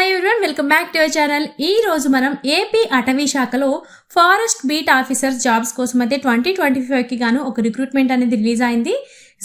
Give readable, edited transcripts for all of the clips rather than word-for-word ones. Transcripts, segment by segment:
Hi everyone, welcome back to our channel. ఈ రోజు మనం ఏపీ అటవీ శాఖలో ఫారెస్ట్ బీట్ ఆఫీసర్స్ జాబ్స్ కోసం అయితే 2025కి గాను ఒక రిక్రూట్మెంట్ అనేది రిలీజ్ అయింది.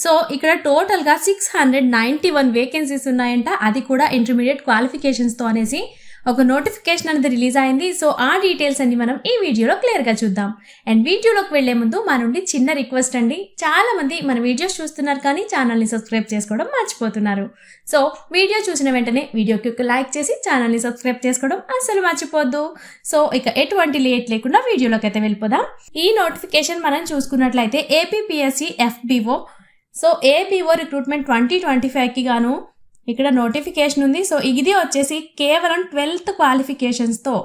సో ఇక్కడ టోటల్గా 691 వేకెన్సీస్ ఉన్నాయంట. అది కూడా ఇంటర్మీడియట్ క్వాలిఫికేషన్స్తో అనేసి ఒక నోటిఫికేషన్ అనేది రిలీజ్ అయింది. సో ఆ డీటెయిల్స్ అన్ని మనం ఈ వీడియోలో క్లియర్గా చూద్దాం. అండ్ వీడియోలోకి వెళ్లే ముందు మా నుండి చిన్న రిక్వెస్ట్ అండి, చాలా మంది మన వీడియోస్ చూస్తున్నారు కానీ ఛానల్ని సబ్స్క్రైబ్ చేసుకోవడం మర్చిపోతున్నారు. సో వీడియో చూసిన వెంటనే వీడియోకి ఒక లైక్ చేసి ఛానల్ని సబ్స్క్రైబ్ చేసుకోవడం అస్సలు మర్చిపోద్దు. సో ఇక ఎటువంటి లేట్ లేకుండా వీడియోలోకి అయితే వెళ్ళిపోదాం. ఈ నోటిఫికేషన్ మనం చూసుకున్నట్లయితే APPSC FBO. So ABO recruitment 2025కి గాను ఇక్కడ నోటిఫికేషన్ ఉంది. సో ఇది వచ్చేసి కేవలం 12th క్వాలిఫికేషన్స్తో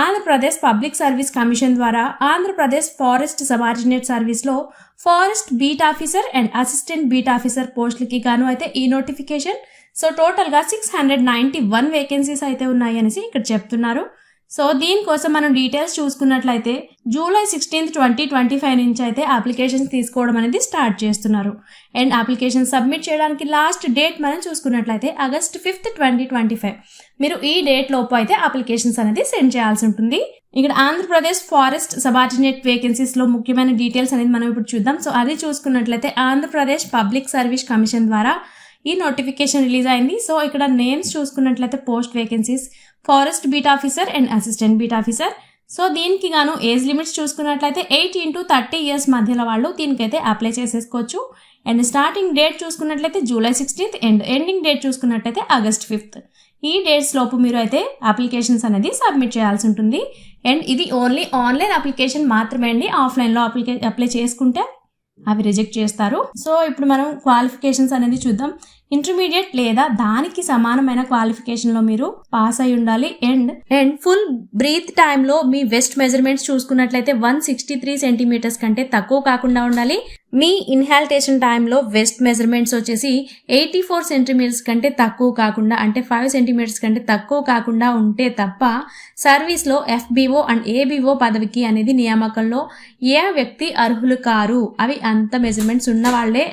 ఆంధ్రప్రదేశ్ పబ్లిక్ సర్వీస్ కమిషన్ ద్వారా ఆంధ్రప్రదేశ్ ఫారెస్ట్ సబార్డినేట్ సర్వీస్లో forest beat officer and assistant beat officer పోస్టులకి గాను అయితే ఈ నోటిఫికేషన్. సో టోటల్గా 691 వేకెన్సీస్ అయితే ఉన్నాయి అనేసి ఇక్కడ చెప్తున్నారు. సో దీనికోసం మనం డీటెయిల్స్ చూసుకున్నట్లయితే జూలై 16th 2025 నుంచి అయితే అప్లికేషన్స్ తీసుకోవడం అనేది స్టార్ట్ చేస్తున్నారు. అండ్ అప్లికేషన్ సబ్మిట్ చేయడానికి లాస్ట్ డేట్ మనం చూసుకున్నట్లయితే ఆగస్ట్ 5th 2025. మీరు ఈ డేట్ లోపు అయితే అప్లికేషన్స్ అనేది సెండ్ చేయాల్సి ఉంటుంది. ఇక్కడ ఆంధ్రప్రదేశ్ ఫారెస్ట్ సబార్డినేట్ వేకెన్సీస్లో ముఖ్యమైన డీటెయిల్స్ అనేది మనం ఇప్పుడు చూద్దాం. సో అది చూసుకున్నట్లయితే ఆంధ్రప్రదేశ్ పబ్లిక్ సర్వీస్ కమిషన్ ద్వారా ఈ నోటిఫికేషన్ రిలీజ్ అయింది. సో ఇక్కడ నేమ్స్ చూసుకున్నట్లయితే post vacancies forest beat officer and assistant beat officer. So దీనికి గాను ఏజ్ లిమిట్స్ చూసుకున్నట్లయితే 18 to 30 years మధ్యలో వాళ్ళు దీనికైతే అప్లై చేసేసుకోవచ్చు. అండ్ స్టార్టింగ్ డేట్ చూసుకున్నట్లయితే July 16th and ending date చూసుకున్నట్లయితే ఆగస్ట్ 5th. ఈ డేట్స్ లోపు మీరు అయితే అప్లికేషన్స్ అనేది సబ్మిట్ చేయాల్సి ఉంటుంది. అండ్ ఇది ఓన్లీ ఆన్లైన్ అప్లికేషన్ మాత్రమే అండి. ఆఫ్లైన్లో అప్లై చేసుకుంటే అవి రిజెక్ట్ చేస్తారు. సో ఇప్పుడు మనం క్వాలిఫికేషన్స్ అనేది చూద్దాం. ఇంటర్మీడియట్ లేదా దానికి సమానమైన క్వాలిఫికేషన్లో మీరు పాస్ అయి ఉండాలి. అండ్ ఫుల్ బ్రీత్ టైంలో మీ వెస్ట్ మెజర్మెంట్స్ చూసుకున్నట్లయితే 163 సెంటీమీటర్స్ కంటే తక్కువ కాకుండా ఉండాలి. మీ ఇన్హాల్టేషన్ టైంలో వెస్ట్ మెజర్మెంట్స్ వచ్చేసి 84 సెంటీమీటర్స్ కంటే తక్కువ కాకుండా, అంటే 5 సెంటీమీటర్స్ కంటే తక్కువ కాకుండా ఉంటే తప్ప సర్వీస్లో FBO అండ్ ABO పదవికి అనేది నియామకంలో ఏ వ్యక్తి అర్హులు కారు. అవి అంత మెజర్మెంట్స్ ఉన్న వాళ్ళే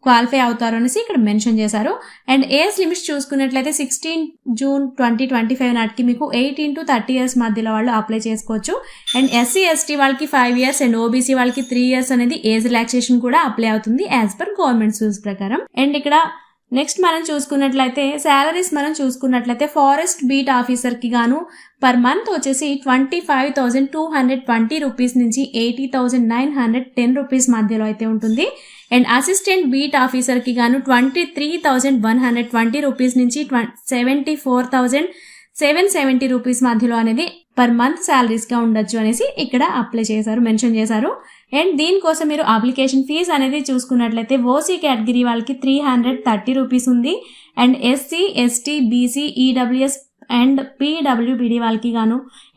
క్వాలిఫై అవుతారు అనేసి ఇక్కడ మెన్షన్ చేశారు. అండ్ ఏజ్ లిమిట్స్ చూసుకున్నట్లయితే 16 June 2025 నాటికి మీకు 18 to 30 years మధ్యలో వాళ్ళు అప్లై చేసుకోవచ్చు. అండ్ SC/ST వాళ్ళకి 5 years అండ్ OBC వాళ్ళకి 3 years అనేది ఏజ్ రిలాక్సేషన్ కూడా అప్లై అవుతుంది యాజ్ పర్ గవర్నమెంట్ రూల్స్ ప్రకారం. అండ్ ఇక్కడ నెక్స్ట్ మనం చూసుకున్నట్లయితే శాలరీస్ మనం చూసుకున్నట్లయితే ఫారెస్ట్ బీట్ ఆఫీసర్కి గాను పర్ మంత్ వచ్చేసి 25,220 రూపీస్ నుంచి 80,910 రూపీస్ మధ్యలో అయితే ఉంటుంది. అండ్ అసిస్టెంట్ బీట్ ఆఫీసర్కి గాను 23,120 రూపీస్ నుంచి 74,770 రూపీస్ మధ్యలో అనేది పర్ మంత్ శాలరీస్గా ఉండొచ్చు అనేసి ఇక్కడ మెన్షన్ చేశారు. అండ్ దీనికోసం మీరు అప్లికేషన్ ఫీజ్ అనేది చూసుకున్నట్లయితే OC కేటగిరీ వాళ్ళకి 330 రూపీస్ ఉంది. And SC, ST, BC, EWS and PWBD వాళ్ళకి గాను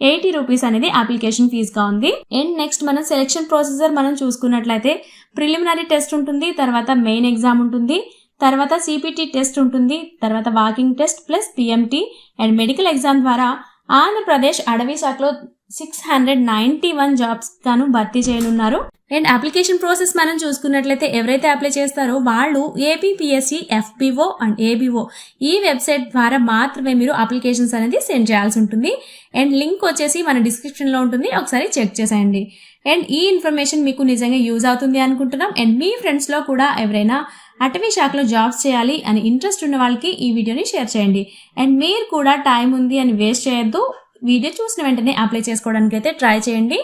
80 రూపీస్ అనేది అప్లికేషన్ ఫీజ్గా ఉంది. అండ్ నెక్స్ట్ మనం సెలెక్షన్ ప్రొసీజర్ మనం చూసుకున్నట్లయితే ప్రిలిమినరీ టెస్ట్ ఉంటుంది, తర్వాత మెయిన్ ఎగ్జామ్ ఉంటుంది, తర్వాత CPT టెస్ట్ ఉంటుంది, తర్వాత walking test plus PMT and medical exam ద్వారా ఆంధ్రప్రదేశ్ అటవీ శాఖలో 691 జాబ్స్ గాను భర్తీ చేయనున్నారు. అండ్ అప్లికేషన్ ప్రాసెస్ మనం చూసుకున్నట్లయితే ఎవరైతే అప్లై చేస్తారో వాళ్ళు ఏపీపీఎస్సీ FBO అండ్ ABO ఈ వెబ్సైట్ ద్వారా మాత్రమే మీరు అప్లికేషన్స్ అనేది సెండ్ చేయాల్సి ఉంటుంది. అండ్ లింక్ వచ్చేసి మన డిస్క్రిప్షన్లో ఉంటుంది, ఒకసారి చెక్ చేసేయండి. అండ్ ఈ ఇన్ఫర్మేషన్ మీకు నిజంగా యూజ్ అవుతుంది అనుకుంటున్నాం. అండ్ మీ ఫ్రెండ్స్లో కూడా ఎవరైనా అటవీ శాఖలో జాబ్స్ చేయాలి అని ఇంట్రెస్ట్ ఉన్న వాళ్ళకి ఈ వీడియోని షేర్ చేయండి. అండ్ మీరు కూడా టైం ఉంది అని వేస్ట్ చేయొద్దు, వీడియో చూసిన వెంటనే అప్లై చేసుకోవడానికి అయితే ట్రై చేయండి.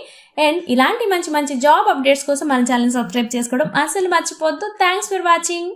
అండ్ ఇలాంటి మంచి మంచి జాబ్ అప్డేట్స్ కోసం మన ఛానల్ని సబ్స్క్రైబ్ చేసుకోవడం అసలు మర్చిపోవద్దు. Thanks for watching.